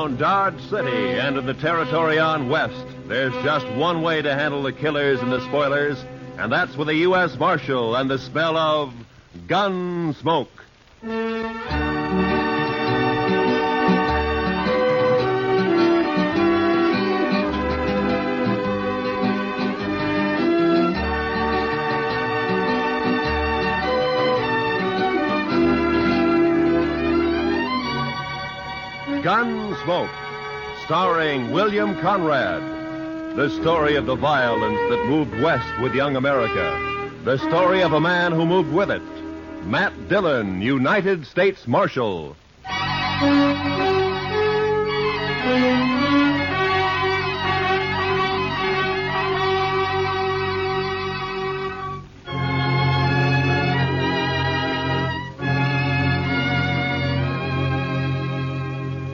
around Dodge City and in the territory on west, there's just one way to handle the killers and the spoilers, and that's with a U.S. Marshal and the smell of gun smoke. Gunsmoke, starring William Conrad. The story of the violence that moved west with young America. The story of a man who moved with it. Matt Dillon, United States Marshal.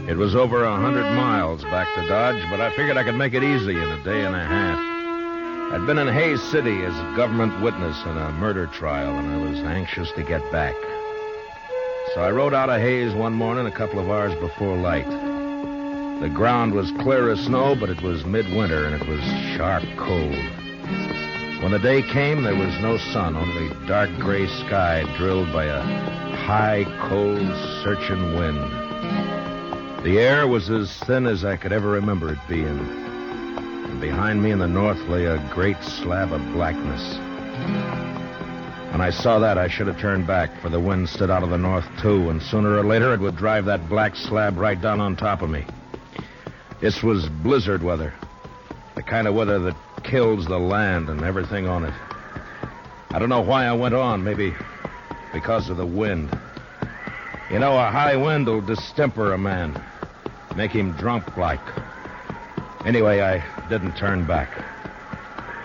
It was over 100 miles back to Dodge, but I figured I could make it easy in a day and a half. I'd been in Hays City as a government witness in a murder trial, and I was anxious to get back. So I rode out of Hays one morning a couple of hours before light. The ground was clear as snow, but it was midwinter, and it was sharp cold. When the day came, there was no sun, only dark gray sky drilled by a high, cold, searching wind. The air was as thin as I could ever remember it being. And behind me in the north lay a great slab of blackness. When I saw that, I should have turned back, for the wind stood out of the north, too, and sooner or later it would drive that black slab right down on top of me. This was blizzard weather, the kind of weather that kills the land and everything on it. I don't know why I went on, maybe because of the wind. You know, a high wind will distemper a man, make him drunk like. Anyway, I didn't turn back.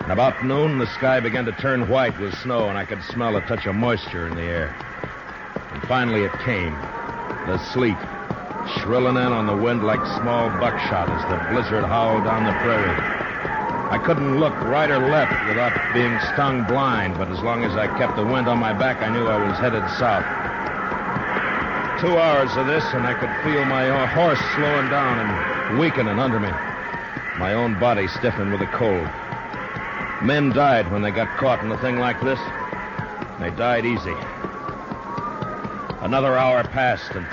And about noon, the sky began to turn white with snow, and I could smell a touch of moisture in the air. And finally it came, the sleet, shrilling in on the wind like small buckshot as the blizzard howled down the prairie. I couldn't look right or left without being stung blind, but as long as I kept the wind on my back, I knew I was headed south. 2 hours of this, and I could feel my horse slowing down and weakening under me. My own body stiffened with the cold. Men died when they got caught in a thing like this. They died easy. Another hour passed, and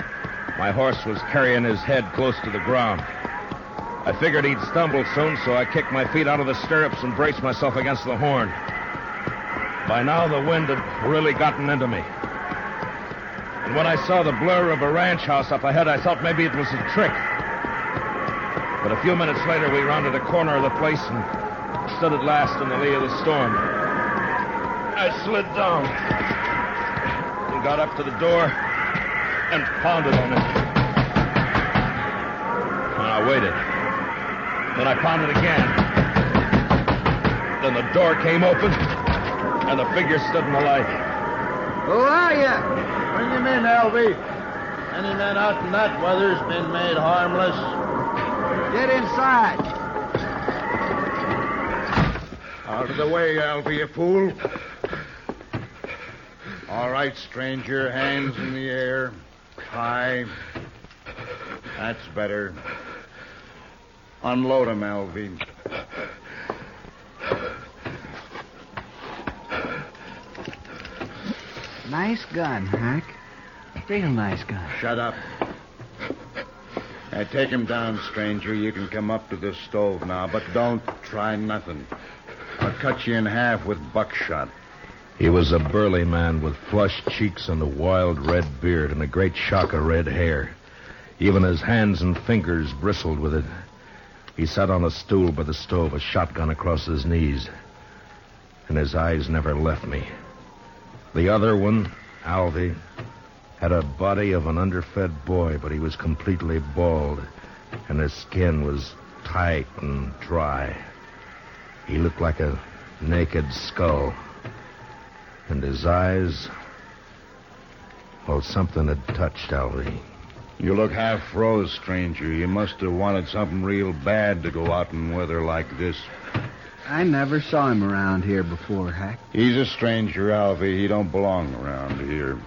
my horse was carrying his head close to the ground. I figured he'd stumble soon, so I kicked my feet out of the stirrups and braced myself against the horn. By now, the wind had really gotten into me. And when I saw the blur of a ranch house up ahead, I thought maybe it was a trick. But a few minutes later, we rounded a corner of the place and stood at last in the lee of the storm. I slid down and got up to the door and pounded on it. And I waited. Then I pounded again. Then the door came open, and the figure stood in the light. Who are you? Bring him in, Alvy. Any man out in that weather's been made harmless. Get inside. Out of the way, Alvy, you fool. All right, stranger, hands in the air. High. That's better. Unload him, Alvy. Nice gun, Hack. Real nice gun. Shut up. Take him down, stranger. You can come up to the stove now, but don't try nothing. I'll cut you in half with buckshot. He was a burly man with flushed cheeks and a wild red beard and a great shock of red hair. Even his hands and fingers bristled with it. He sat on a stool by the stove, a shotgun across his knees. And his eyes never left me. The other one, Alvy, had a body of an underfed boy, but he was completely bald, and his skin was tight and dry. He looked like a naked skull. And his eyes... well, something had touched Alvy. You look half froze, stranger. You must have wanted something real bad to go out in weather like this. I never saw him around here before, Hack. He's a stranger, Alvy. He don't belong around here.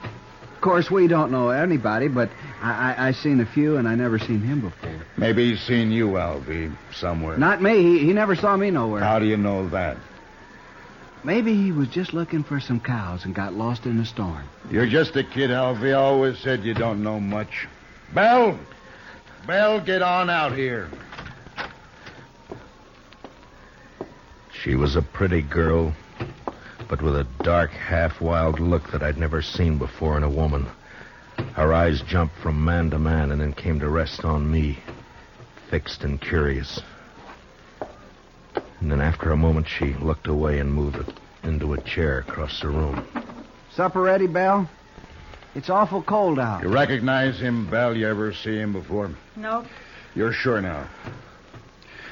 Of course, we don't know anybody, but I seen a few, and I never seen him before. Maybe he's seen you, Alvy, somewhere. Not me. He never saw me nowhere. How do you know that? Maybe he was just looking for some cows and got lost in the storm. You're just a kid, Alvy. I always said you don't know much. Belle! Belle, get on out here. She was a pretty girl, but with a dark, half-wild look that I'd never seen before in a woman. Her eyes jumped from man to man and then came to rest on me, fixed and curious. And then after a moment, she looked away and moved into a chair across the room. Supper ready, Belle? It's awful cold out. You recognize him, Belle? You ever see him before? No. You're sure now?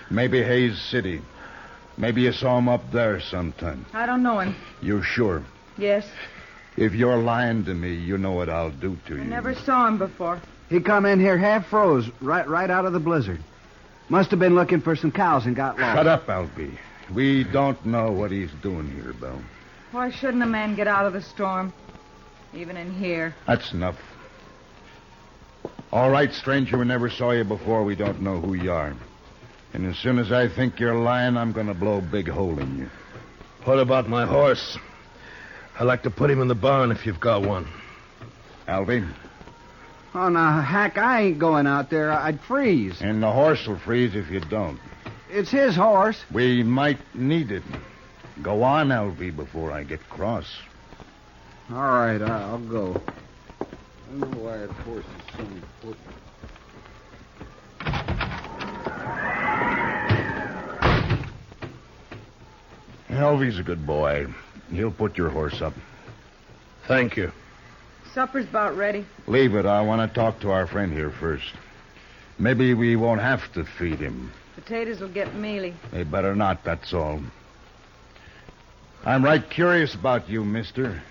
Maybe Hayes City. Maybe you saw him up there sometime. I don't know him. You sure? Yes. If you're lying to me, you know what I'll do to you. I never saw him before. He come in here half froze, right out of the blizzard. Must have been looking for some cows and got lost. Shut up, Alvy. We don't know what he's doing here, Belle. Why shouldn't a man get out of the storm? Even in here. That's enough. All right, stranger, we never saw you before. We don't know who you are. And as soon as I think you're lying, I'm going to blow a big hole in you. What about my horse? I'd like to put him in the barn if you've got one. Alvy? Oh, now, Hack, I ain't going out there. I'd freeze. And the horse will freeze if you don't. It's his horse. We might need it. Go on, Alvy, before I get cross. All right, I'll go. I don't know why that horse is so important. Alvy's a good boy. He'll put your horse up. Thank you. Supper's about ready. Leave it. I want to talk to our friend here first. Maybe we won't have to feed him. Potatoes will get mealy. They better not, that's all. I'm right curious about you, mister.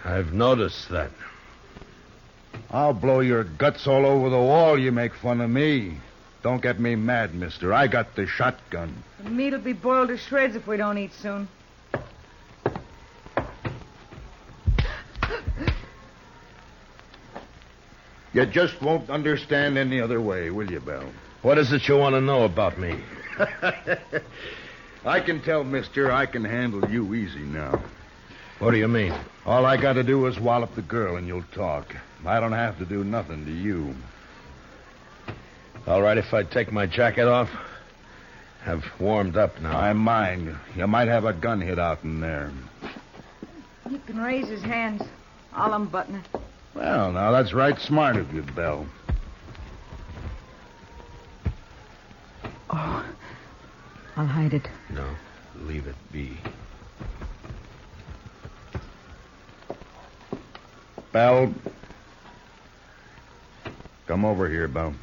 I've noticed that. I'll blow your guts all over the wall. You make fun of me. Don't get me mad, mister. I got the shotgun. The meat'll be boiled to shreds if we don't eat soon. You just won't understand any other way, will you, Belle? What is it you want to know about me? I can tell, mister, I can handle you easy now. What do you mean? All I got to do is wallop the girl and you'll talk. I don't have to do nothing to you. All right, if I take my jacket off. I've warmed up now. I mind. You might have a gun hid out in there. He can raise his hands. I'll unbutton it. Well, now, that's right smart of you, Belle. Oh, I'll hide it. No, leave it be. Belle. Come over here, Belle.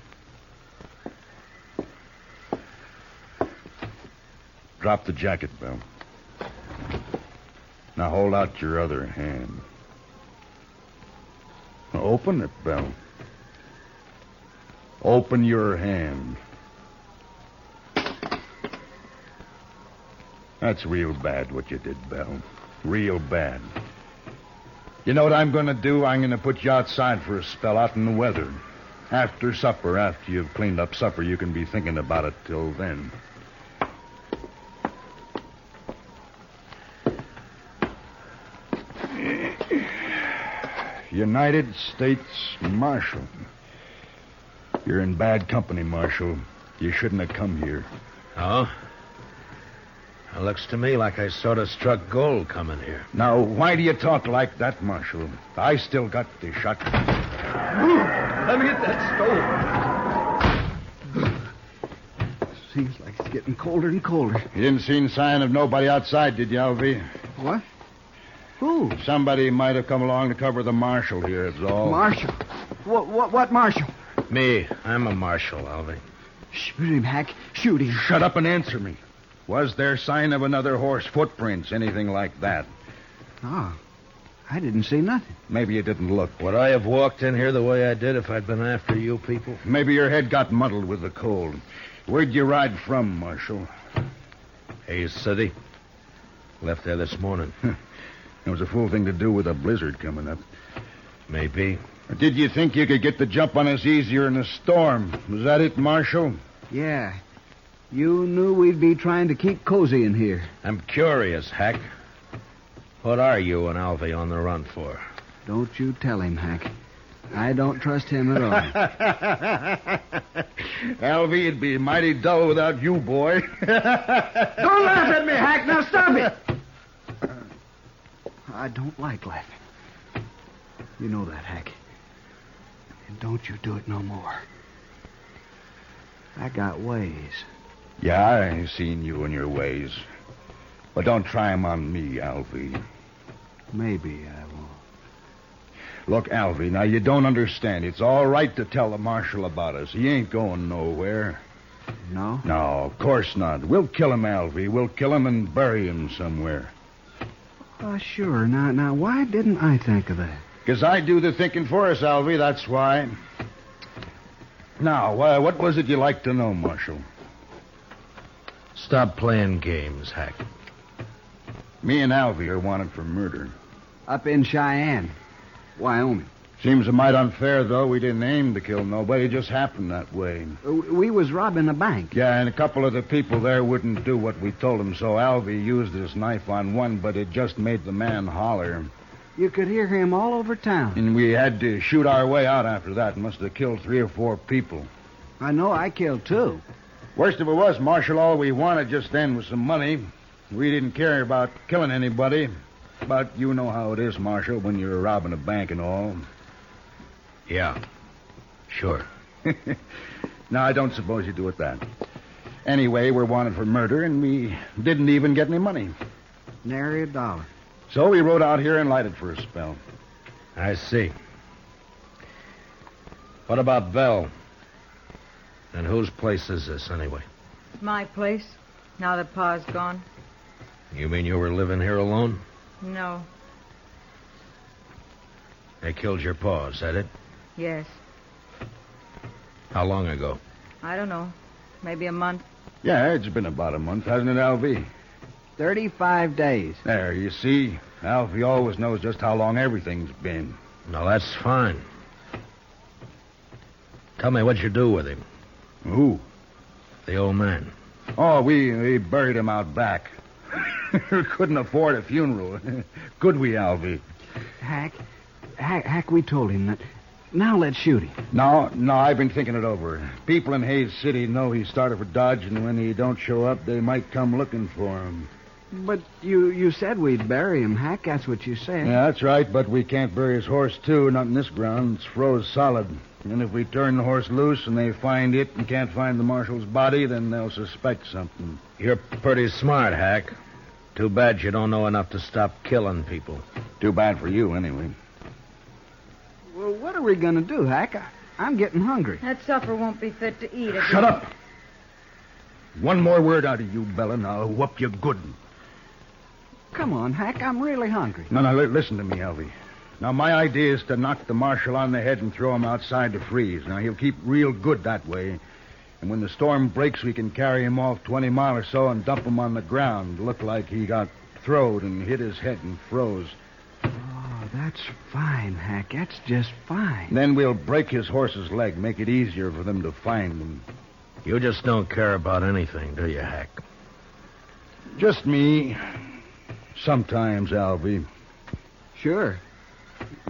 Drop the jacket, Belle. Now hold out your other hand. Now open it, Belle. Open your hand. That's real bad what you did, Belle. Real bad. You know what I'm going to do? I'm going to put you outside for a spell out in the weather. After supper, after you've cleaned up supper, you can be thinking about it till then. United States Marshal. You're in bad company, Marshal. You shouldn't have come here. Oh? It looks to me like I sort of struck gold coming here. Now, why do you talk like that, Marshal? I still got the shotgun. Let me get that stove. Seems like it's getting colder and colder. You didn't see any sign of nobody outside, did you, Alvy? What? Who? Somebody might have come along to cover the marshal here, that's all. Marshal? What marshal? Me. I'm a marshal, Alvy. Shoot him, Hack. Shoot him. Shut up and answer me. Was there sign of another horse, footprints, anything like that? Oh, I didn't see nothing. Maybe you didn't look. Would I have walked in here the way I did if I'd been after you people? Maybe your head got muddled with the cold. Where'd you ride from, Marshal? Hayes City. Left there this morning. It was a fool thing to do with a blizzard coming up. Maybe. Did you think you could get the jump on us easier in a storm? Was that it, Marshal? Yeah. You knew we'd be trying to keep cozy in here. I'm curious, Hack. What are you and Alvy on the run for? Don't you tell him, Hack. I don't trust him at all. Alvy, it'd be mighty dull without you, boy. Don't laugh at me, Hack. Now stop it. I don't like laughing. You know that, Hack. And don't you do it no more. I got ways. Yeah, I seen you and your ways. But don't try 'em on me, Alvy. Maybe I won't. Look, Alvy, now you don't understand. It's all right to tell the marshal about us. He ain't going nowhere. No? No, of course not. We'll kill him, Alvy. We'll kill him and bury him somewhere. Sure. Now, why didn't I think of that? 'Cause I do the thinking for us, Alvy, that's why. Now, what was it you like to know, Marshal? Stop playing games, Hack. Me and Alvy are wanted for murder. Up in Cheyenne, Wyoming. Seems a mite unfair, though. We didn't aim to kill nobody. It just happened that way. We was robbing a bank. Yeah, and a couple of the people there wouldn't do what we told them, so Alvy used his knife on one, but it just made the man holler. You could hear him all over town. And we had to shoot our way out after that. Must have killed 3 or 4 people. I know I killed 2. Worst of it was, Marshal, all we wanted just then was some money. We didn't care about killing anybody. But you know how it is, Marshal, when you're robbing a bank and all. Yeah, sure. No, I don't suppose you do it that. Anyway, we're wanted for murder, and we didn't even get any money. Nary a dollar. So we rode out here and lighted for a spell. I see. What about Vel? And whose place is this, anyway? My place, now that Pa's gone. You mean you were living here alone? No. They killed your pa, is that it? Yes. How long ago? I don't know. Maybe a month. Yeah, it's been about a month, hasn't it, Alvy? 35 days. There, you see. Alfie always knows just how long everything's been. No, that's fine. Tell me what you do with him. Who? The old man. Oh, we buried him out back. Couldn't afford a funeral. Could we, Alfie? Hack, we told him that. Now let's shoot him. No, I've been thinking it over. People in Hayes City know he started for Dodge, and when he don't show up, they might come looking for him. But you said we'd bury him, Hack. That's what you said. Yeah, that's right, but we can't bury his horse, too. Not in this ground. It's froze solid. And if we turn the horse loose and they find it and can't find the marshal's body, then they'll suspect something. You're pretty smart, Hack. Too bad you don't know enough to stop killing people. Too bad for you, anyway. Well, what are we going to do, Hack? I'm getting hungry. That supper won't be fit to eat. Shut up! One more word out of you, Bella, and I'll whoop you good. Come on, Hack. I'm really hungry. No, listen to me, Alvy. Now, my idea is to knock the marshal on the head and throw him outside to freeze. Now, he'll keep real good that way. And when the storm breaks, we can carry him off 20 miles or so and dump him on the ground. Look like he got throwed and hit his head and froze. Oh, that's fine, Hack. That's just fine. Then we'll break his horse's leg, make it easier for them to find him. You just don't care about anything, do you, Hack? Just me. Sometimes, Alvy. Sure.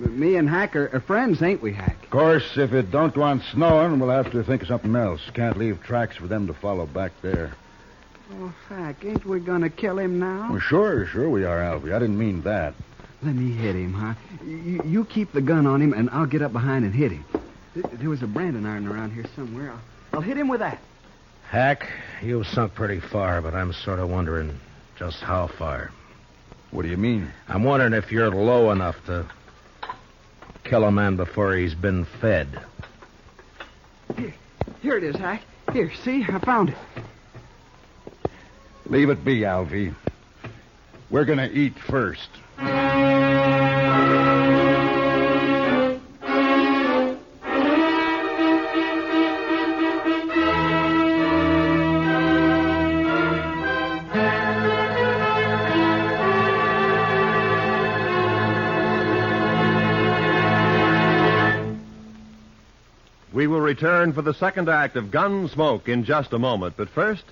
Me and Hack are friends, ain't we, Hack? Of course, if it don't want snowing, we'll have to think of something else. Can't leave tracks for them to follow back there. Oh, Hack, ain't we going to kill him now? Well, sure we are, Alvy. I didn't mean that. Let me hit him, huh? You keep the gun on him, and I'll get up behind and hit him. There was a branding iron around here somewhere. I'll hit him with that. Hack, you've sunk pretty far, but I'm sort of wondering just how far. What do you mean? I'm wondering if you're low enough to kill a man before he's been fed. Here it is, Hack. Here, see? I found it. Leave it be, Alvy. We're going to eat first. We will return for the second act of Gunsmoke in just a moment. But first,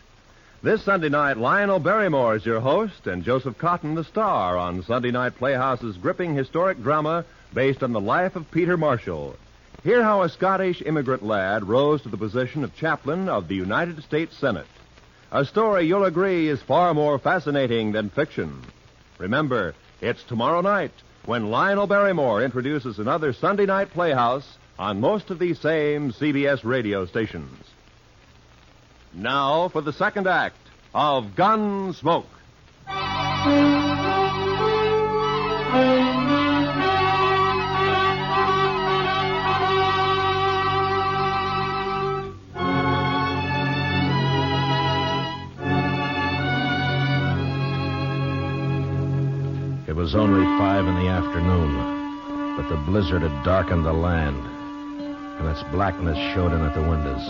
this Sunday night, Lionel Barrymore is your host and Joseph Cotton the star on Sunday Night Playhouse's gripping historic drama based on the life of Peter Marshall. Hear how a Scottish immigrant lad rose to the position of chaplain of the United States Senate. A story you'll agree is far more fascinating than fiction. Remember, it's tomorrow night when Lionel Barrymore introduces another Sunday Night Playhouse on most of these same CBS radio stations. Now for the second act of Gunsmoke. It was only 5 in the afternoon, but the blizzard had darkened the land, and its blackness showed in at the windows.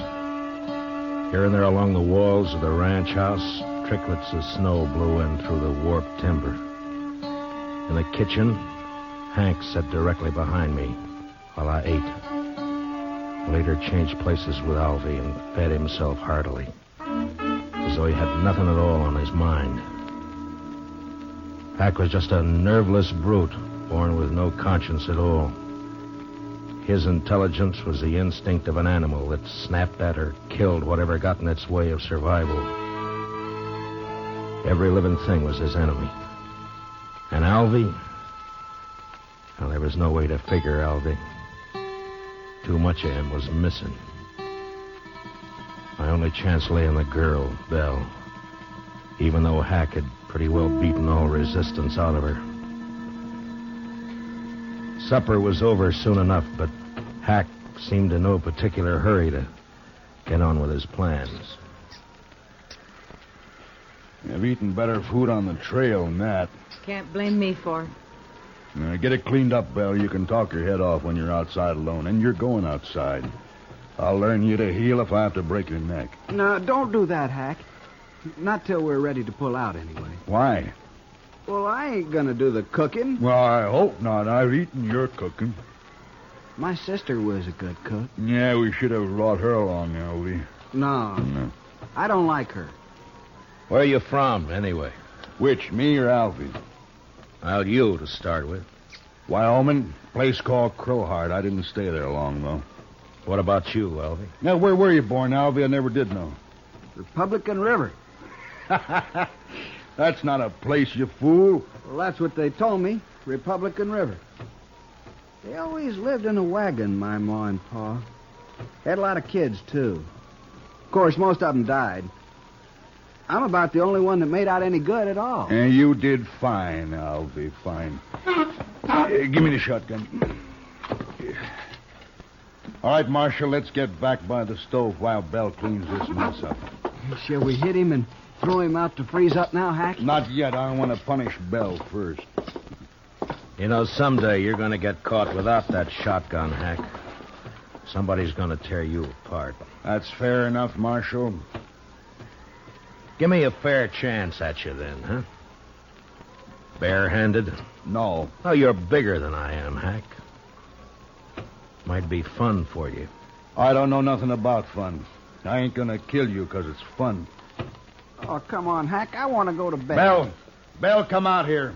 Here and there along the walls of the ranch house, tricklets of snow blew in through the warped timber. In the kitchen, Hank sat directly behind me while I ate. Later changed places with Alvy and fed himself heartily, as though he had nothing at all on his mind. Hack was just a nerveless brute, born with no conscience at all. His intelligence was the instinct of an animal that snapped at or killed whatever got in its way of survival. Every living thing was his enemy. And Alvy? Well, there was no way to figure Alvy. Too much of him was missing. My only chance lay in the girl, Belle, even though Hack had pretty well beaten all resistance out of her. Supper was over soon enough, but Hack seemed in no particular hurry to get on with his plans. You've eaten better food on the trail than that. Can't blame me for it. Now, get it cleaned up, Belle. You can talk your head off when you're outside alone, and you're going outside. I'll learn you to heal if I have to break your neck. No, don't do that, Hack. Not till we're ready to pull out, anyway. Why? Well, I ain't gonna do the cooking. Well, I hope not. I've eaten your cooking. My sister was a good cook. Yeah, we should have brought her along, Alvy. No. I don't like her. Where are you from, anyway? Which, me or Alvy? Well, you to start with. Wyoming, place called Crowheart. I didn't stay there long, though. What about you, Alvy? Now, where were you born, Alvy? I never did know. Republican River. That's not a place, you fool. Well, that's what they told me. Republican River. They always lived in a wagon, my ma and pa. Had a lot of kids, too. Of course, most of them died. I'm about the only one that made out any good at all. And you did fine, Alvy, fine. Give me the shotgun. All right, Marshal, let's get back by the stove while Belle cleans this mess up. Shall we hit him and throw him out to freeze up now, Hack? Not yet. I want to punish Belle first. You know, someday you're going to get caught without that shotgun, Hack. Somebody's going to tear you apart. That's fair enough, Marshal. Give me a fair chance at you then, huh? Barehanded? No. Oh, you're bigger than I am, Hack. Might be fun for you. I don't know nothing about fun. I ain't going to kill you because it's fun. Oh, come on, Hack. I want to go to bed. Belle, come out here.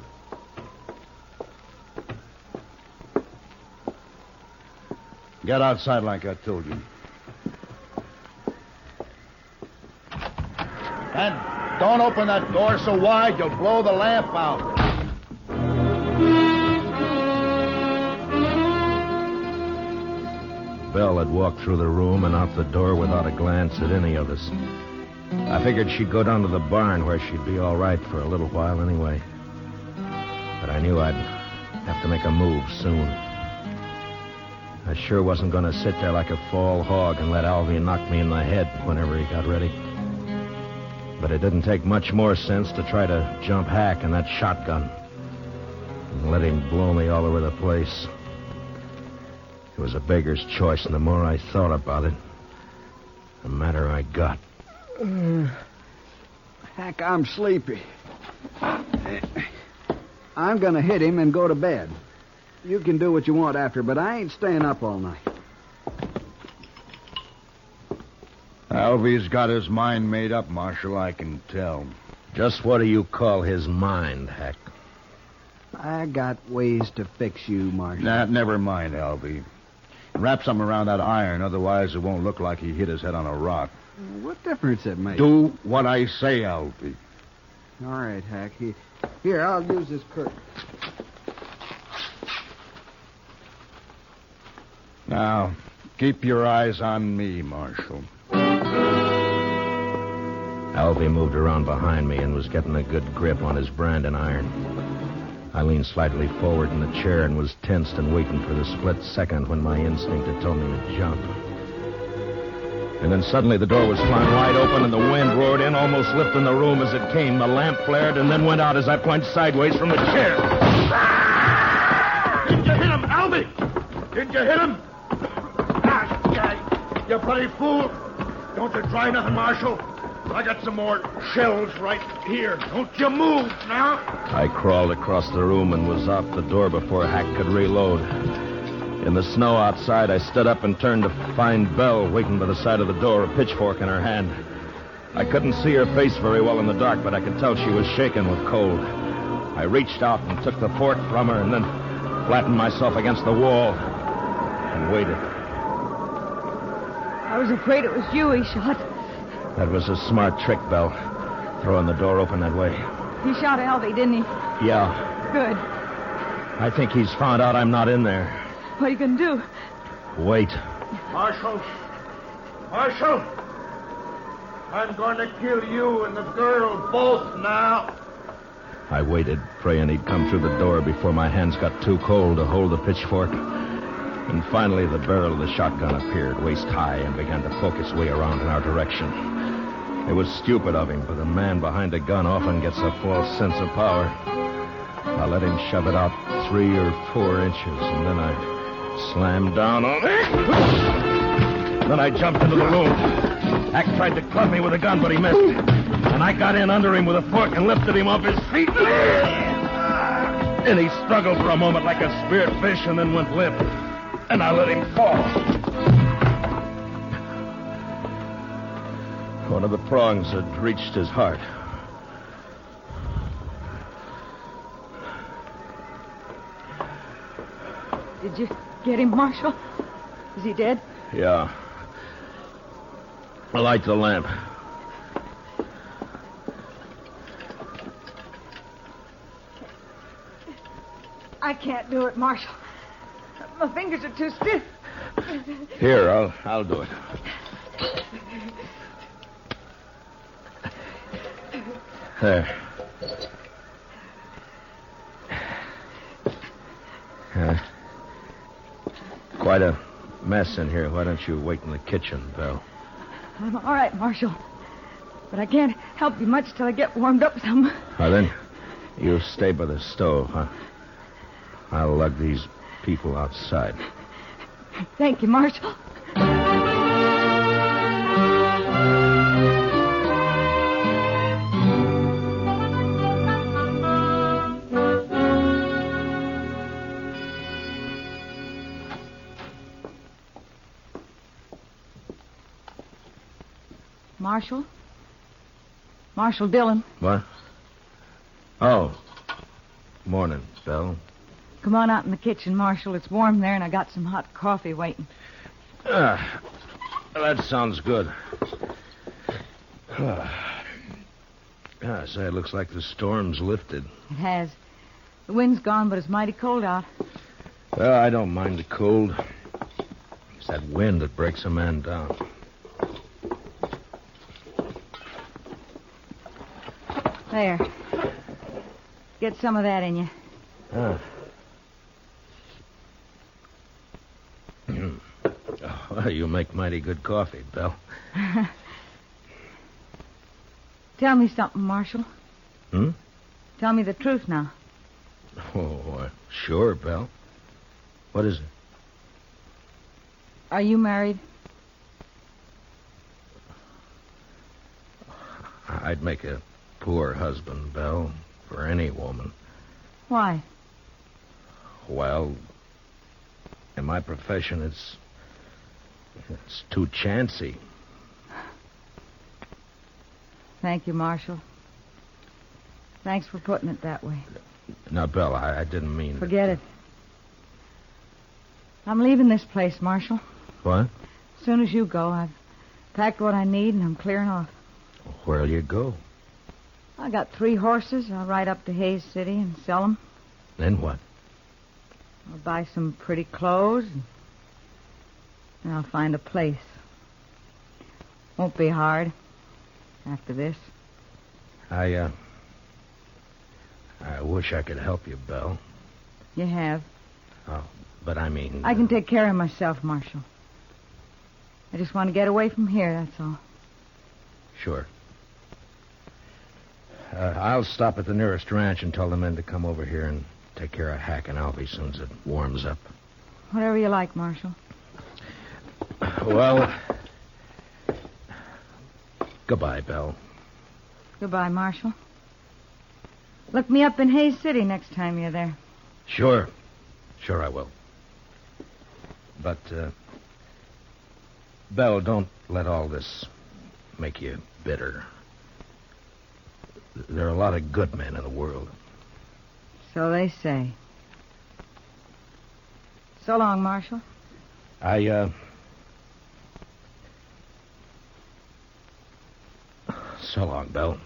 Get outside like I told you. And don't open that door so wide you'll blow the lamp out. Belle had walked through the room and out the door without a glance at any of us. I figured she'd go down to the barn where she'd be all right for a little while anyway. But I knew I'd have to make a move soon. I sure wasn't going to sit there like a fall hog and let Alvy knock me in the head whenever he got ready. But it didn't take much more sense to try to jump Hack in that shotgun and let him blow me all over the place. It was a beggar's choice, and the more I thought about it, the madder I got. Hack, I'm sleepy. I'm going to hit him and go to bed. You can do what you want after, but I ain't staying up all night. Alvy's got his mind made up, Marshal, I can tell. Just what do you call his mind, Hack? I got ways to fix you, Marshal. Nah, never mind, Alvy. Wrap something around that iron, otherwise it won't look like he hit his head on a rock. What difference it makes? Do what I say, Alvy. All right, Hack. Here, I'll use this curtain. Now, keep your eyes on me, Marshal. Alvy moved around behind me and was getting a good grip on his branding iron. I leaned slightly forward in the chair and was tensed and waiting for the split second when my instinct had told me to jump. And then suddenly the door was flung wide open and the wind roared in, almost lifting the room as it came. The lamp flared and then went out as I plunged sideways from the chair. Did you hit him, Alvy? Did you hit him? You bloody fool. Don't you try nothing, Marshal. I got some more shells right here. Don't you move now. I crawled across the room and was out the door before Hack could reload. In the snow outside, I stood up and turned to find Belle waiting by the side of the door, a pitchfork in her hand. I couldn't see her face very well in the dark, but I could tell she was shaking with cold. I reached out and took the fork from her and then flattened myself against the wall and waited. I was afraid it was you he shot. That was a smart trick, Belle, throwing the door open that way. He shot Alvy, didn't he? Yeah. Good. I think he's found out I'm not in there. What are you going to do? Wait. Marshal. Marshal. I'm going to kill you and the girl both now. I waited, praying he'd come through the door before my hands got too cold to hold the pitchfork. And finally, the barrel of the shotgun appeared, waist high, and began to poke its way around in our direction. It was stupid of him, but a man behind a gun often gets a false sense of power. I let him shove it out 3 or 4 inches, and then I slammed down on it. Then I jumped into the room. Hack tried to club me with a gun, but he missed. And I got in under him with a fork and lifted him off his feet. And he struggled for a moment like a speared fish and then went limp. And I let him fall. One of the prongs had reached his heart. Did you get him, Marshal? Is he dead? Yeah. Light the lamp. I can't do it, Marshal. My fingers are too stiff. Here, I'll do it. There. Quite a mess in here. Why don't you wait in the kitchen, Belle? I'm all right, Marshal. But I can't help you much till I get warmed up some. Well, then, you stay by the stove, huh? I'll lug these people outside. Thank you, Marshal. Marshal? Marshal Dillon. What? Oh. Morning, Belle. Come on out in the kitchen, Marshal. It's warm there, and I got some hot coffee waiting. That sounds good. Say, it looks like the storm's lifted. It has. The wind's gone, but it's mighty cold out. Well, I don't mind the cold. It's that wind that breaks a man down. There. Get some of that in you. Well, you make mighty good coffee, Belle. Tell me something, Marshal. Tell me the truth now. Oh, sure, Belle. What is it? Are you married? I'd make a poor husband, Belle, for any woman. Why? Well, in my profession, it's too chancy. Thank you, Marshal. Thanks for putting it that way. Now, Belle, I didn't mean... Forget it. I'm leaving this place, Marshal. What? As soon as you go, I've packed what I need and I'm clearing off. Where'll you go? I got 3 horses. I'll ride up to Hayes City and sell them. Then what? I'll buy some pretty clothes and I'll find a place. Won't be hard after this. I wish I could help you, Belle. You have. Oh, but I mean... I can take care of myself, Marshal. I just want to get away from here, that's all. Sure. I'll stop at the nearest ranch and tell the men to come over here and take care of Hack and Alvy soon as it warms up. Whatever you like, Marshal. Well, goodbye, Belle. Goodbye, Marshal. Look me up in Hayes City next time you're there. Sure. Sure I will. But, Belle, don't let all this make you bitter. There are a lot of good men in the world. So they say. So long, Marshal. So long, Belle.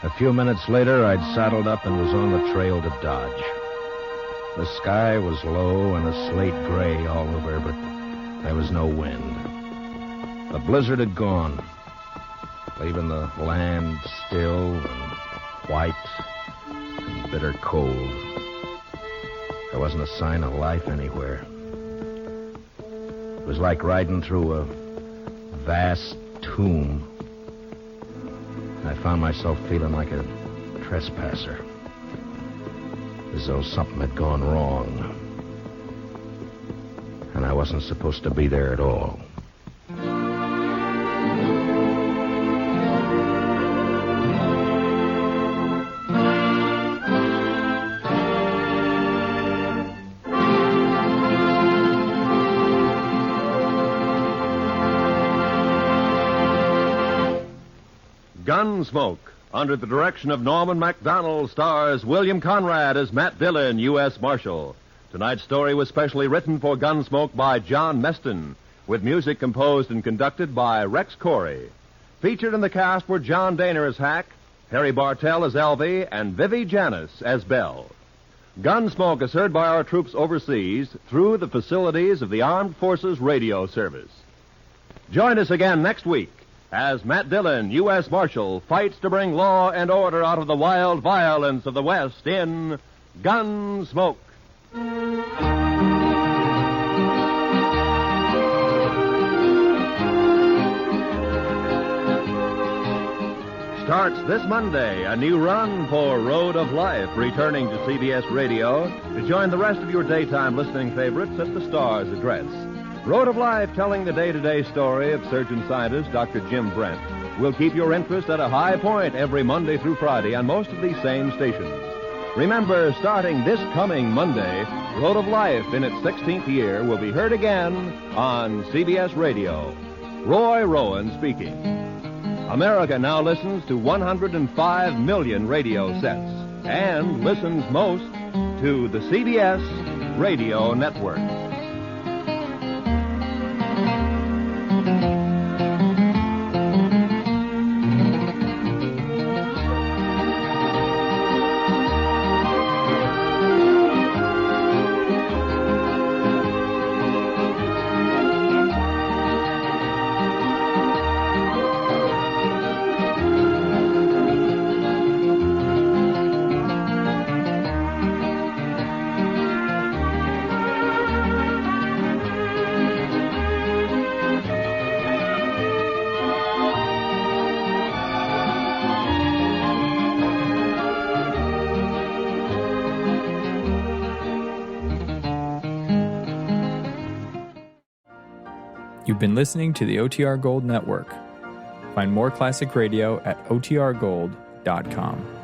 A few minutes later, I'd saddled up and was on the trail to Dodge. The sky was low and a slate gray all over, but there was no wind. The blizzard had gone, leaving the land still and white and bitter cold. There wasn't a sign of life anywhere. It was like riding through a vast tomb. I found myself feeling like a trespasser, as though something had gone wrong. And I wasn't supposed to be there at all. Gunsmoke, under the direction of Norman MacDonald, stars William Conrad as Matt Dillon, U.S. Marshal. Tonight's story was specially written for Gunsmoke by John Meston, with music composed and conducted by Rex Corey. Featured in the cast were John Daner as Hack, Harry Bartell as Alvy, and Vivi Janis as Belle. Gunsmoke is heard by our troops overseas through the facilities of the Armed Forces Radio Service. Join us again next week as Matt Dillon, U.S. Marshal, fights to bring law and order out of the wild violence of the West in Gunsmoke. Starts this Monday, a new run for Road of Life, returning to CBS Radio to join the rest of your daytime listening favorites at the Star's address. Road of Life, telling the day-to-day story of surgeon-scientist Dr. Jim Brent, will keep your interest at a high point every Monday through Friday on most of these same stations. Remember, starting this coming Monday, Road of Life in its 16th year will be heard again on CBS Radio. Roy Rowan speaking. America now listens to 105 million radio sets and listens most to the CBS Radio Network. You've been listening to the OTR Gold Network. Find more classic radio at otrgold.com.